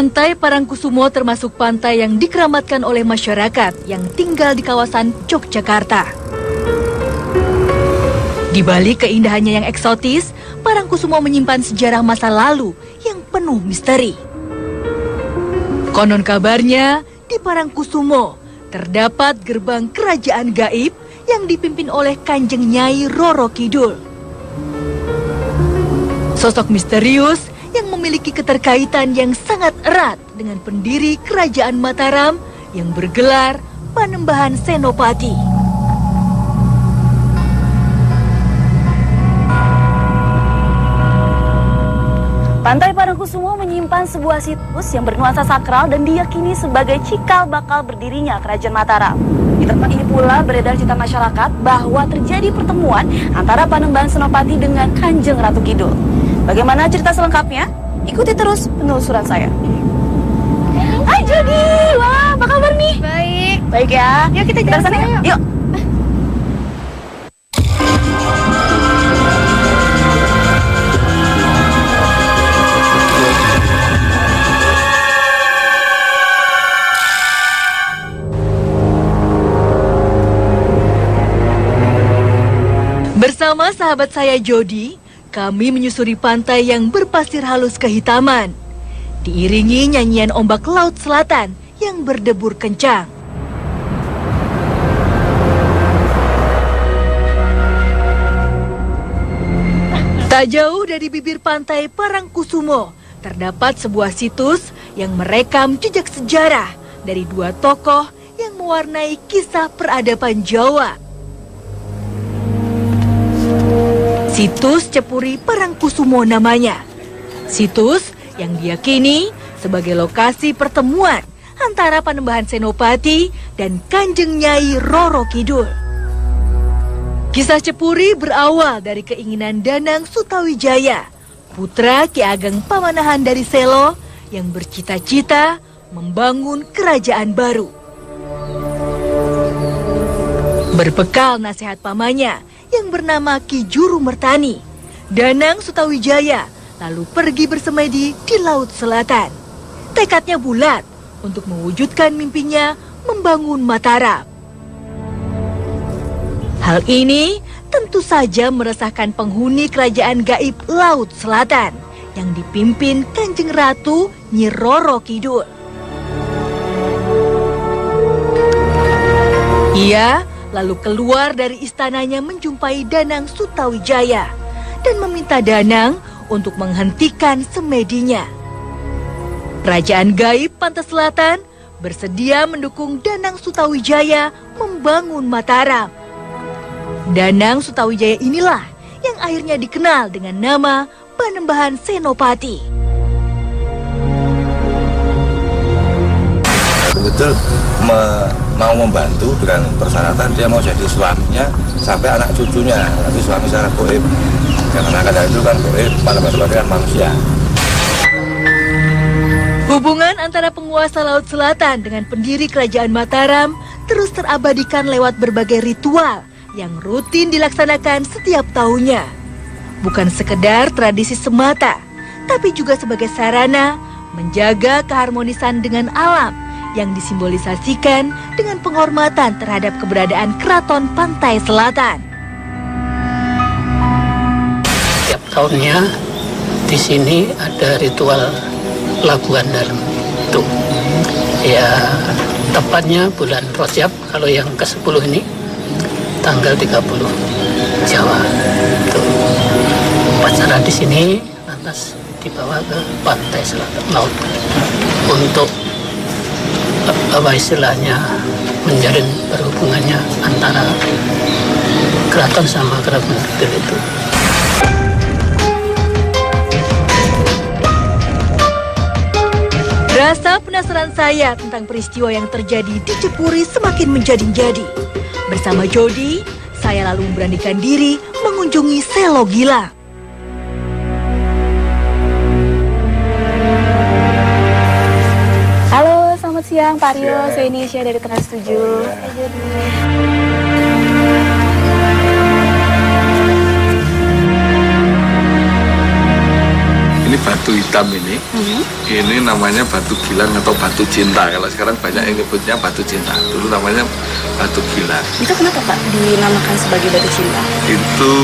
Pantai Parangkusumo termasuk pantai yang dikeramatkan oleh masyarakat yang tinggal di kawasan Yogyakarta. Di balik keindahannya yang eksotis, Parangkusumo menyimpan sejarah masa lalu yang penuh misteri. Konon kabarnya, di Parangkusumo terdapat gerbang kerajaan gaib yang dipimpin oleh Kanjeng Nyai Roro Kidul. Sosok misterius yang memiliki keterkaitan yang sangat erat dengan pendiri Kerajaan Mataram yang bergelar Panembahan Senopati. Pantai Parangkusumo menyimpan sebuah situs yang bernuansa sakral dan diyakini sebagai cikal bakal berdirinya Kerajaan Mataram. Di tempat ini pula beredar cerita masyarakat bahwa terjadi pertemuan antara Panembahan Senopati dengan Kanjeng Ratu Kidul. Bagaimana cerita selengkapnya? Ikuti terus penelusuran saya. Hai Jody, wah apa kabar nih? Baik. Baik ya. Yuk kita jalan sana yuk. Yuk. Bersama sahabat saya Jody, kami menyusuri pantai yang berpasir halus kehitaman, diiringi nyanyian ombak laut selatan yang berdebur kencang. Tak jauh dari bibir pantai Parangkusumo, terdapat sebuah situs yang merekam jejak sejarah dari dua tokoh yang mewarnai kisah peradaban Jawa. Situs Cepuri Parangkusumo namanya. Situs yang diyakini sebagai lokasi pertemuan antara Panembahan Senopati dan Kanjeng Nyai Roro Kidul. Kisah Cepuri berawal dari keinginan Danang Sutawijaya, putra Ki Ageng Pamanahan dari Selo yang bercita-cita membangun kerajaan baru. Berbekal nasihat pamannya yang bernama Ki Juru Mertani, Danang Sutawijaya lalu pergi bersemedi di Laut Selatan. Tekadnya bulat untuk mewujudkan mimpinya membangun Mataram. Hal ini tentu saja meresahkan penghuni kerajaan gaib Laut Selatan yang dipimpin Kanjeng Ratu Nyi Roro Kidul. Ia lalu keluar dari istananya menjumpai Danang Sutawijaya dan meminta Danang untuk menghentikan semedinya. Kerajaan gaib Pantai Selatan bersedia mendukung Danang Sutawijaya membangun Mataram. Danang Sutawijaya inilah yang akhirnya dikenal dengan nama Panembahan Senopati. Betul mau membantu dengan persyaratan dia mau jadi suaminya sampai anak cucunya, tapi suami secara goib. Karena kadang itu kan goib, Panembahan kan manusia. Hubungan antara penguasa Laut Selatan dengan pendiri Kerajaan Mataram terus terabadikan lewat berbagai ritual yang rutin dilaksanakan setiap tahunnya. Bukan sekedar tradisi semata, tapi juga sebagai sarana menjaga keharmonisan dengan alam yang disimbolisasikan dengan penghormatan terhadap keberadaan Keraton Pantai Selatan. Setiap tahunnya di sini ada ritual labuan dalam itu. Ya, tepatnya bulan Rajab, kalau yang ke-10 ini tanggal 30 Jawa. Itu upacara di sini lantas dibawa ke Pantai Selatan Laut untuk apa istilahnya menjalin berhubungannya antara keraton sama keraton kidul itu. Rasa penasaran saya tentang peristiwa yang terjadi di Cepuri semakin menjadi-jadi. Bersama Jody, saya lalu memberanikan diri mengunjungi Selo Gilang. Halo, selamat siang Pak Rio. Saya Nisha dari Trans 7. Ini batu hitam ini namanya batu gilang atau batu cinta. Kalau sekarang banyak yang nyebutnya batu cinta. Dulu namanya batu gilang. Itu kenapa Pak dinamakan sebagai batu cinta? Itu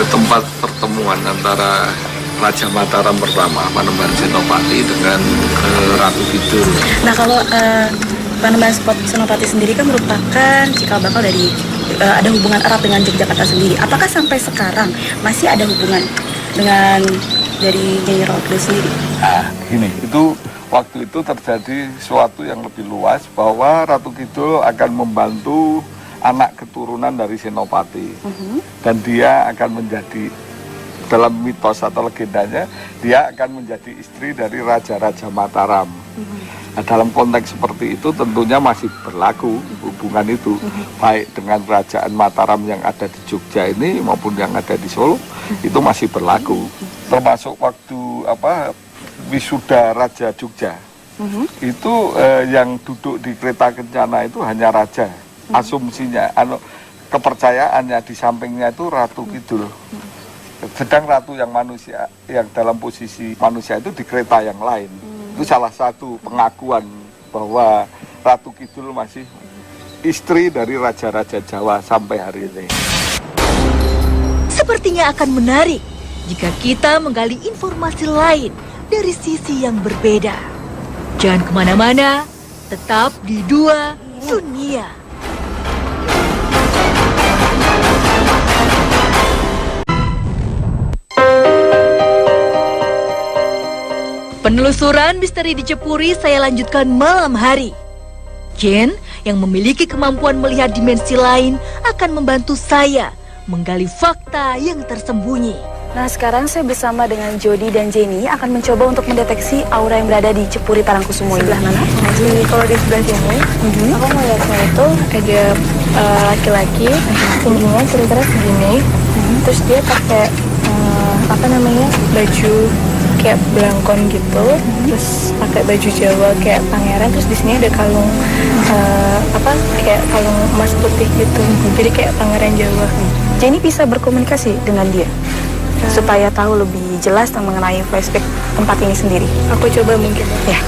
tempat pertemuan antara Raja Mataram pertama, Panembahan Senopati dengan Ratu Kidul. Nah kalau Panembahan Senopati sendiri kan merupakan cikal bakal dari ada hubungan erat dengan Yogyakarta sendiri. Apakah sampai sekarang masih ada hubungan dengan dari Nyai Roro sendiri? Gini, itu waktu itu terjadi sesuatu yang lebih luas bahwa Ratu Kidul akan membantu anak keturunan dari Senopati dan dia akan menjadi, dalam mitos atau legendanya, dia akan menjadi istri dari Raja-Raja Mataram. Nah, dalam konteks seperti itu tentunya masih berlaku hubungan itu, baik dengan Kerajaan Mataram yang ada di Jogja ini maupun yang ada di Solo, itu masih berlaku. Termasuk waktu wisuda Raja Jogja, itu yang duduk di kereta kencana itu hanya raja. Asumsinya, kepercayaannya di sampingnya itu Ratu Kidul. Sedang ratu yang manusia, yang dalam posisi manusia itu di kereta yang lain. Itu salah satu pengakuan bahwa Ratu Kidul masih istri dari raja-raja Jawa sampai hari ini. Sepertinya akan menarik jika kita menggali informasi lain dari sisi yang berbeda. Jangan kemana-mana, tetap di Dua Dunia. Penelusuran misteri di Cepuri saya lanjutkan malam hari. Jen yang memiliki kemampuan melihat dimensi lain akan membantu saya menggali fakta yang tersembunyi. Nah sekarang saya bersama dengan Jody dan Jenny akan mencoba untuk mendeteksi aura yang berada di Cepuri Parangkusumo ini. Sebelah mana? Jadi kalau di sebelah sini, aku melihatnya itu ada laki-laki, tingginya kira-kira segini, terus dia pakai baju kayak belangkon gitu, terus pakai baju Jawa kayak pangeran, terus di sini ada kalung kayak kalung emas putih gitu, jadi kayak pangeran Jawa. Jenny bisa berkomunikasi dengan dia supaya tahu lebih jelas mengenai flashback tempat ini sendiri. Aku coba mungkin. Ya.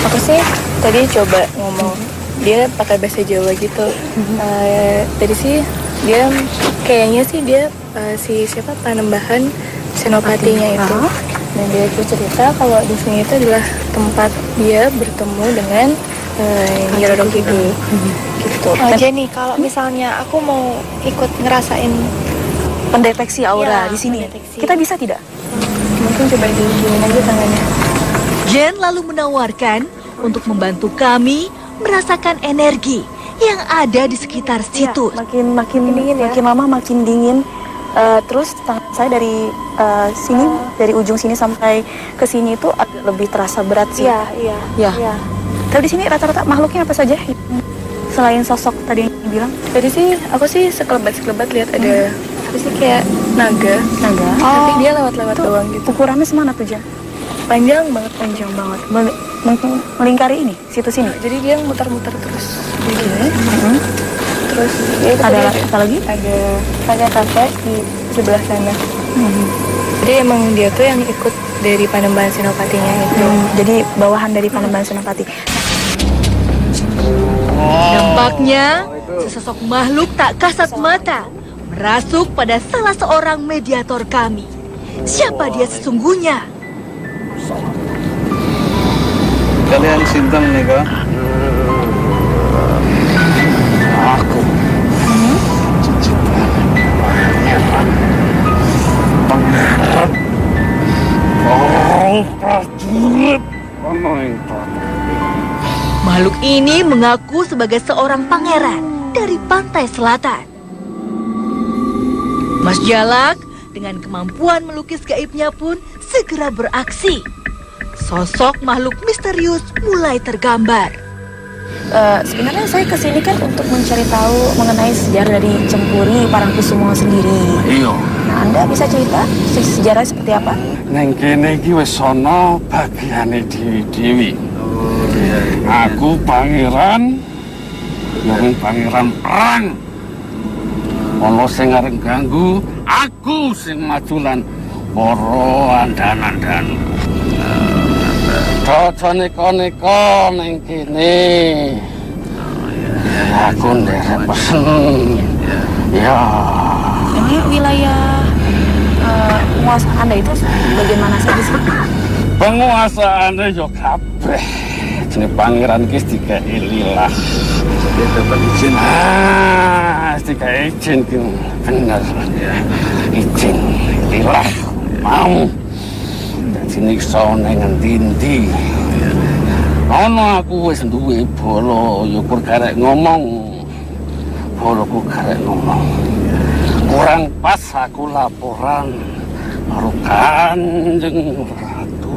Aku sih tadi coba ngomong, dia pakai bahasa Jawa gitu. Tadi sih dia kayaknya sih dia Panembahan Senopatinya itu. Dan dia itu cerita kalau di sini itu adalah tempat dia bertemu dengan Nyai Roro Kidul. Gitu. Jenny, kalau misalnya aku mau ikut ngerasain Pendeteksi aura Ya, di sini, pendeteksi. kita bisa tidak? Mungkin coba diginiin aja tangannya. Jen lalu menawarkan untuk membantu kami merasakan energi yang ada di sekitar situs. Makin dingin ya. Makin lama makin dingin. Terus tangan saya dari sini, dari ujung sini sampai ke sini itu agak lebih terasa berat sih. Iya. Tapi di sini rata-rata makhluknya apa saja? Selain sosok tadi yang bilang. Tadi sih aku sih sekelebat lihat ada apa sih kayak naga. Tapi dia lewat-lewat doang gitu. Ukurannya semana tuh, Jan? Panjang banget. Melingkari ini, situs ini. Jadi dia muter-muter terus. Terus dia Ada apa lagi? ada kakek-kakek di sebelah sana. Jadi emang dia tuh yang ikut dari Panembahan Senopatinya itu. Jadi bawahan dari Panembahan Senopati. Nampaknya sesosok makhluk tak kasat mata merasuk pada salah seorang mediator kami. Siapa dia sesungguhnya? Kalian sinten nika? Aku. Pangeran. Oh, prajurit. Makhluk ini mengaku sebagai seorang pangeran dari pantai selatan. Mas Jalak dengan kemampuan melukis gaibnya pun segera beraksi. Sosok makhluk misterius mulai tergambar. Sebenarnya saya kesini kan untuk mencari tahu mengenai sejarah dari Cepuri Parangkusumo sendiri. Iya. Nah, Anda bisa cerita sejarah seperti apa? Neng kene iki wis ana bagiane dewi-dewi. Aku pangeran yang pangeran perang. Ono sing arep ganggu, aku sing majulan para andan-andan. Coco neko-neko ning kene. Aku nderek pesen. Ya. Ini wilayah penguasaan Anda itu bagian mana saja sih? Penguasaane yo kabeh. Jenenge pangeran iki dikai lilah. Dia dapat izin. Dikai izin ki bener. Izin lilah mau. Dadi niksa ning endi-endi. Ono aku wis duwe bala ya kur karek ngomong. Balaku karek ngomong. Kurang pas aku laporan karo Kanjeng Ratu.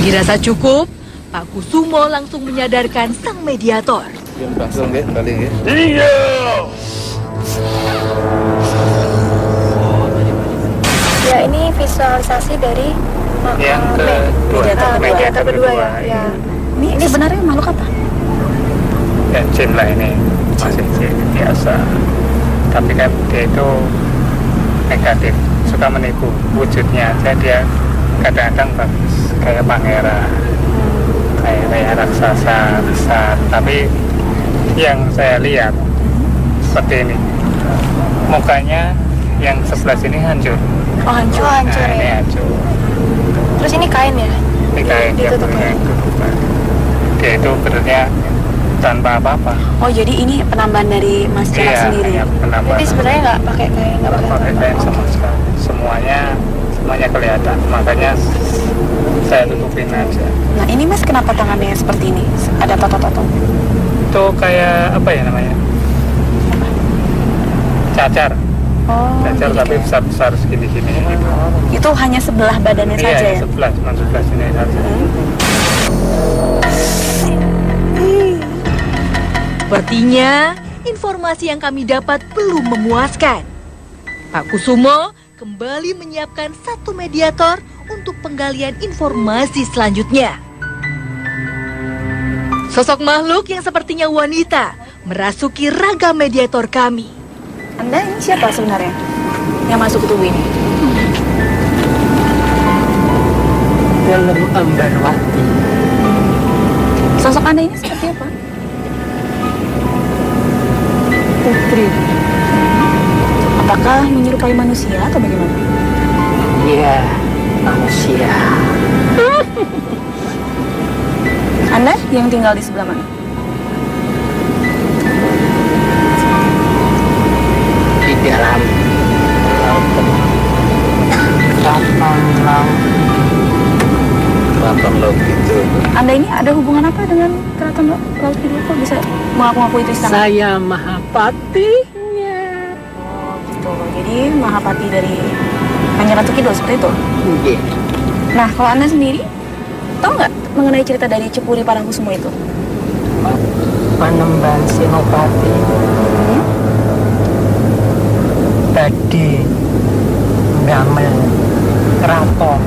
Dirasa cukup, Pak Kusumo langsung menyadarkan sang mediator. Iya. Ya, ini visualisasi dari yang mediator kedua ya. Ini sebenarnya makhluk apa? Ya, jin lah ini, masih jin biasa. Tapi kan dia itu negatif, suka menipu. Wujudnya aja dia kadang-kadang bagus, kayak pangeran, kayak raksasa besar. Tapi yang saya lihat seperti ini, mukanya yang sebelah sini hancur. Oh, hancur Nah, ya. ini hancur. Terus ini kain ya? Ini kayak dia punya ketutupan. Dia itu berarti tanpa apa-apa. Oh, jadi ini penambahan dari Mas Jarak sendiri. Iya, penambahan. Jadi sebenarnya nggak pakai kain, nggak pakai kain sama sekali. Semuanya kelihatan. Makanya saya tutupin aja. Nah, ini Mas kenapa tangannya seperti ini? Ada tato-tato? Itu kayak apa ya namanya? Cacar. Oh, Cacar tapi besar-besar segini-gini gitu. itu hanya sebelah badannya Iya, saja ya? sebelah, cuma sebelah sini saja. Sepertinya informasi yang kami dapat belum memuaskan. Pak Kusumo kembali menyiapkan satu mediator untuk penggalian informasi selanjutnya. Sosok makhluk yang sepertinya wanita merasuki ragam mediator kami. Anda ini siapa sebenarnya yang masuk ke tubuh ini? Dalam Ambarwati. Sosok Anda ini seperti apa? Putri. Apakah menyerupai manusia atau bagaimana? Iya, manusia. Anda yang tinggal di sebelah mana? Di dalam Keraton laut itu. Anda ini ada hubungan apa dengan Keraton Laut Kidul? Kok bisa mengaku-ngaku itu istana? saya Mahapatinya. Oh gitu, jadi Mahapati dari Kanjeng Ratu Kidul seperti itu? Iya. Nah, kalau Anda sendiri, tahu nggak mengenai cerita dari Cepuri Parangkusumo itu? Panembahan Senopati. Tadi ngamel keraton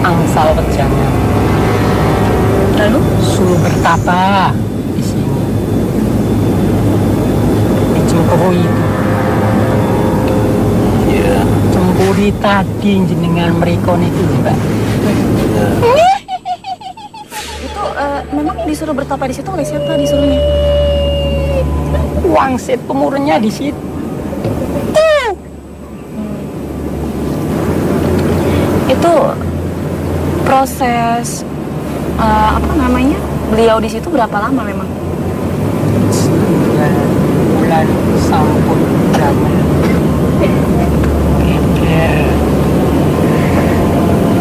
angsal wejangan. Lalu? Suruh bertapa di sini. Di Cempuri itu. Iya. Cempuri tadi jenengan mereka itu juga. Itu memang disuruh bertapa di situ oleh siapa disuruhnya? Wangsit pemurunnya di situ. Itu proses apa namanya? Beliau di situ berapa lama memang? 9 bulan sampun damel.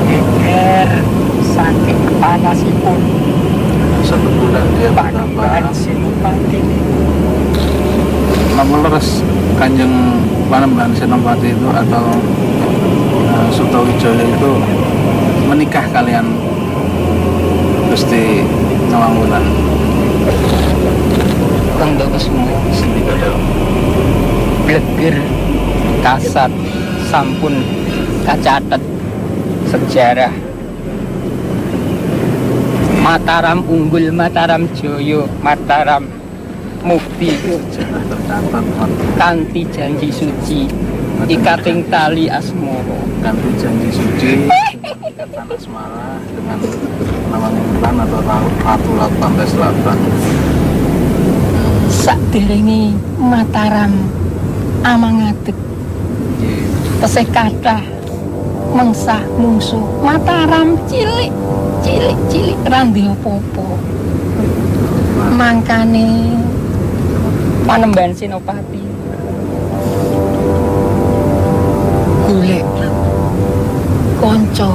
Geger saking panasipun. 1 bulan dia Panembahan Senopati. Namun leres Kanjeng Panembahan Senopati itu atau Sutawijaya itu menikah kalian Gusti Nawangwulan. Untuk semua bleger kasat sampun kacatet sejarah Mataram unggul, Mataram joyo, Mataram mukti kanthi janji suci ikating tali asmara. Kanthi janji suci ikatan asmara dengan nama Wulan atau Ratu Laut Pantai Selatan. Sakderenge Mataram amangadeg tesih kathah mengsah mungsuh. Mataram cilik randhe apa-apa. Mangkane Panembahan Senopati golek kanca,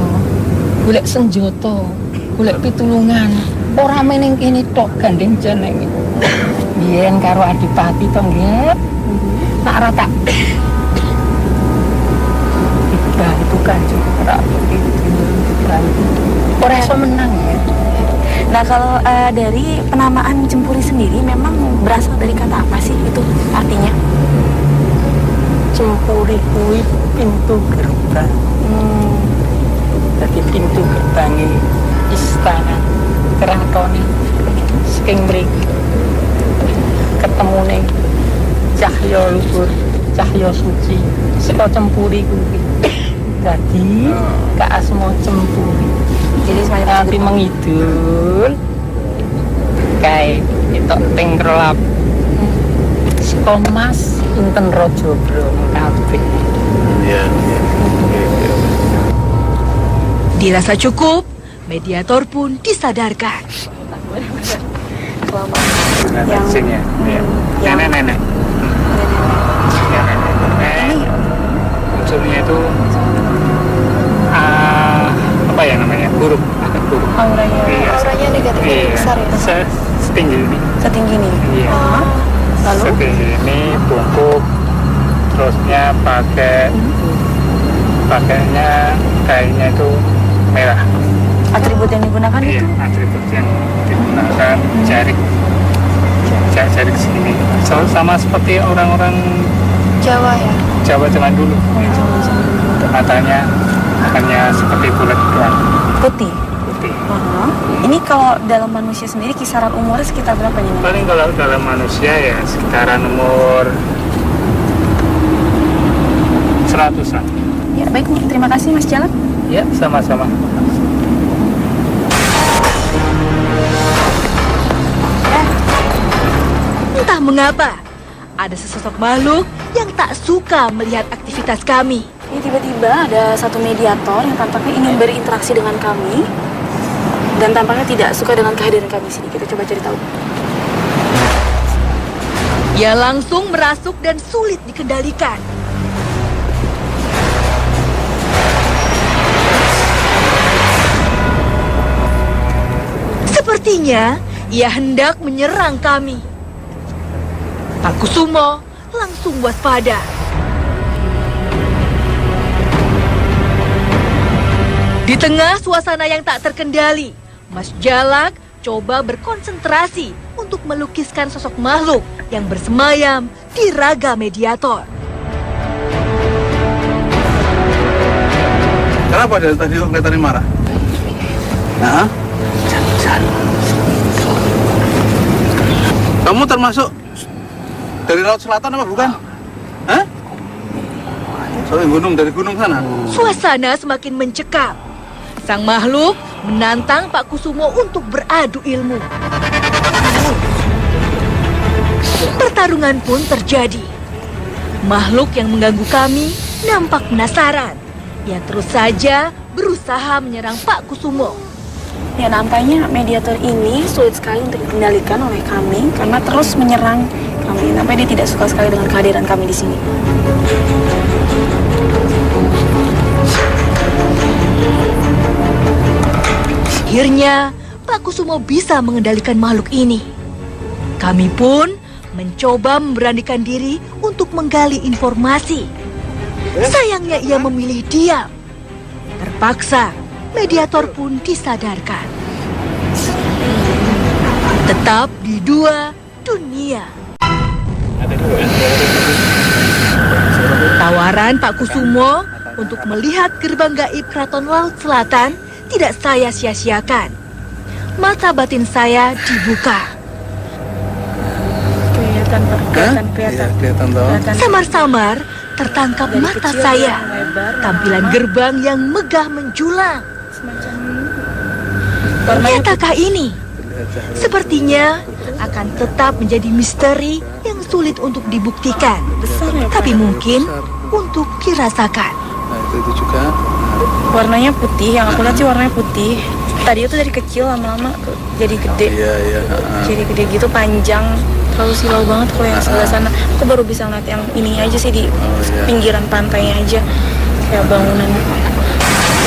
golek senjata, golek pitulungan. Ora meneng kene tok gandeng jenenge. Biyen karo Adipati to nggih. Tak ora tak dibantu Kanjeng Ratu dibantu. Ora iso menang ya. Nah, kalau dari penamaan Cempuri sendiri memang berasal dari kata apa sih itu artinya? Cempuri kuwi pintu gerbang. Jadi pintu gerbangnya istana keratone saking mriki ketemune cahya luhur, cahya suci saka Cempuri kuwi. Dadi kaasma Cempuri. Jadi semacam nanti mengidul kae itu tengkrelap sekomas inten rojo bro kabeh. Iya. Dirasa cukup, mediator pun disadarkan. Nenek. Unsurnya itu apa ya namanya? Buruk. Auranya negatif besar ya? Setinggi ini. Setinggi ini. Iya. Lalu? Setinggi ini bungkuk, terusnya pakainya kainnya itu merah. Atribut yang digunakan itu? Iya, atribut yang digunakan jarik segini. Sama seperti orang-orang Jawa ya? Jawa zaman dulu. Matanya hanya seperti bulat doang. Putih. Ini kalau dalam manusia sendiri kisaran umurnya sekitar berapa nih? Paling kalau dalam manusia ya sekitaran umur 100-an. Ya baik, terima kasih Mas Jalak. Ya, sama-sama. Entah mengapa, ada sesosok makhluk yang tak suka melihat aktivitas kami. Ini tiba-tiba ada satu mediator yang tampaknya ingin berinteraksi dengan kami dan tampaknya tidak suka dengan kehadiran kami di sini. Kita coba cari tahu. Ia langsung merasuk dan sulit dikendalikan. Sepertinya ia hendak menyerang kami. Pak Kusumo langsung waspada. Di tengah suasana yang tak terkendali, Mas Jalak coba berkonsentrasi untuk melukiskan sosok makhluk yang bersemayam di raga mediator. Kenapa dari tadi kelihatannya marah? Nah, kamu termasuk dari Laut Selatan apa bukan? Hah? Soalnya gunung, dari gunung sana. Suasana semakin mencekam. Sang makhluk menantang Pak Kusumo untuk beradu ilmu. Pertarungan pun terjadi. Makhluk yang mengganggu kami nampak penasaran. Ia terus saja berusaha menyerang Pak Kusumo. Ya, nampaknya mediator ini sulit sekali untuk dikendalikan oleh kami karena terus menyerang kami. Nampaknya dia tidak suka sekali dengan kehadiran kami di sini. Akhirnya, Pak Kusumo bisa mengendalikan makhluk ini. Kami pun mencoba memberanikan diri untuk menggali informasi. Sayangnya ia memilih diam. Terpaksa, mediator pun disadarkan. Tetap di dua dunia. Tawaran Pak Kusumo untuk melihat gerbang gaib Keraton Laut Selatan tidak saya sia-siakan. mata batin saya dibuka. Kelihatan, Pak. Kelihatan. Iya, kelihatan toh. Samar-samar tertangkap Dari mata kecil saya. yang lebar, Tampilan gerbang yang megah menjulang. semacam warnanya Nyatakah ini? Sepertinya akan tetap menjadi misteri yang sulit untuk dibuktikan. besar ya, Pak. Tapi mungkin untuk dirasakan. Nah, itu juga. Warnanya putih, yang aku lihat sih warnanya putih. Tadi itu dari kecil lama-lama jadi gede. Iya, iya. Jadi gede gitu, panjang. Terlalu silau banget kalau yang sebelah sana. Aku baru bisa ngeliat yang ini aja sih di pinggiran pantainya aja. Kayak bangunan.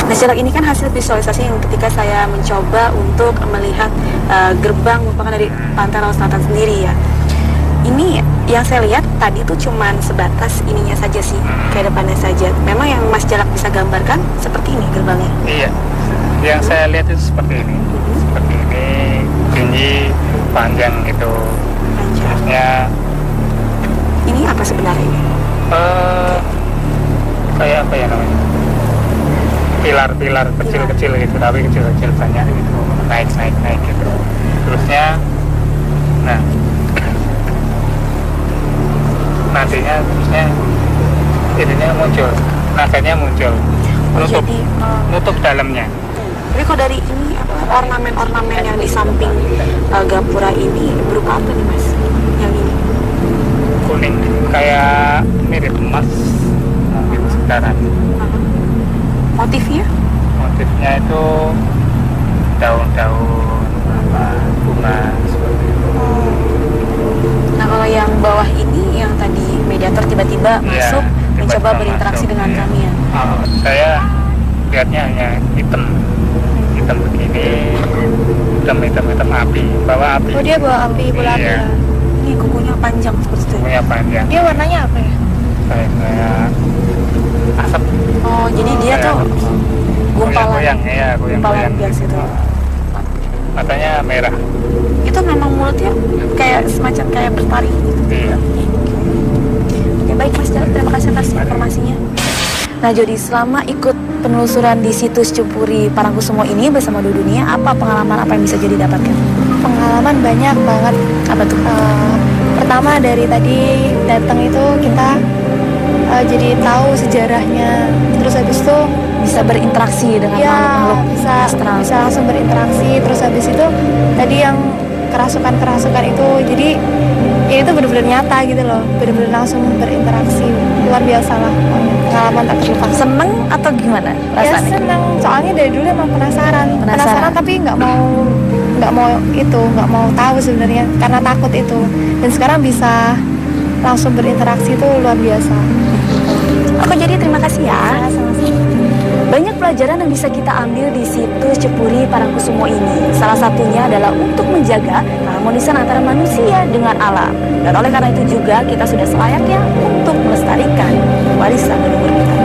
Nah, silakan ini kan hasil visualisasi yang ketika saya mencoba untuk melihat gerbang merupakan dari Pantai Laut Selatan sendiri ya. Ini yang saya lihat tadi tuh cuman sebatas ininya saja sih, kayak depannya saja. Memang yang Mas Jalak bisa gambarkan seperti ini gerbangnya. Iya, yang saya lihat itu seperti ini. Seperti ini, tinggi, panjang itu. Terusnya Ini apa sebenarnya ini? kayak apa ya namanya? Pilar-pilar kecil-kecil gitu, tapi kecil-kecil banyak gitu, naik gitu. Terusnya, nah nantinya terusnya ininya muncul, naganya muncul, nutup dalamnya. Tapi kalau dari ini ornamen-ornamen yang di samping gapura ini berupa apa nih Mas? Yang ini? Kuning, kayak mirip emas, mungkin sekarang. Motifnya? Motifnya itu daun-daun bunga seperti itu. Nah kalau yang bawah ini yang tadi mediator tiba-tiba masuk mencoba berinteraksi dengan kami ya. Saya lihatnya hanya hitam begini, hitam api, bawa api. Oh, dia bawa api, bola api ya. Ini kukunya panjang seperti itu. Kukunya panjang. Dia warnanya apa ya? Kayak asap. Oh, jadi dia tuh goyang-goyang, ya, goyang-goyang biasa itu. Matanya merah. Itu memang mulutnya kayak semacam kayak bertaring gitu. Iya. Ya baik Mas Jalak, terima kasih atas informasinya. Nah Jody, selama ikut penelusuran di situs Cupuri Parangkusumo ini bersama Dudunia, apa pengalaman apa yang bisa jadi dapatkan? Pengalaman banyak banget. Apa tuh? Pertama dari tadi datang itu kita jadi tahu sejarahnya. Terus habis itu bisa berinteraksi dengan makhluk astral. Bisa langsung berinteraksi. Terus habis itu tadi yang kerasukan itu, jadi ya itu benar-benar nyata gitu loh, benar-benar langsung berinteraksi. Luar biasa lah, pengalaman tak terlupakan. Seneng atau gimana rasanya? Ya seneng, soalnya dari dulu emang penasaran tapi nggak mau tahu sebenarnya karena takut itu. Dan sekarang bisa langsung berinteraksi itu luar biasa. Oke, jadi terima kasih ya. Banyak pelajaran yang bisa kita ambil di situs Cupuri Parangkusumo ini. Salah satunya adalah untuk menjaga keharmonisan antara manusia dengan alam. Dan oleh karena itu juga kita sudah selayaknya untuk melestarikan warisan leluhur kita.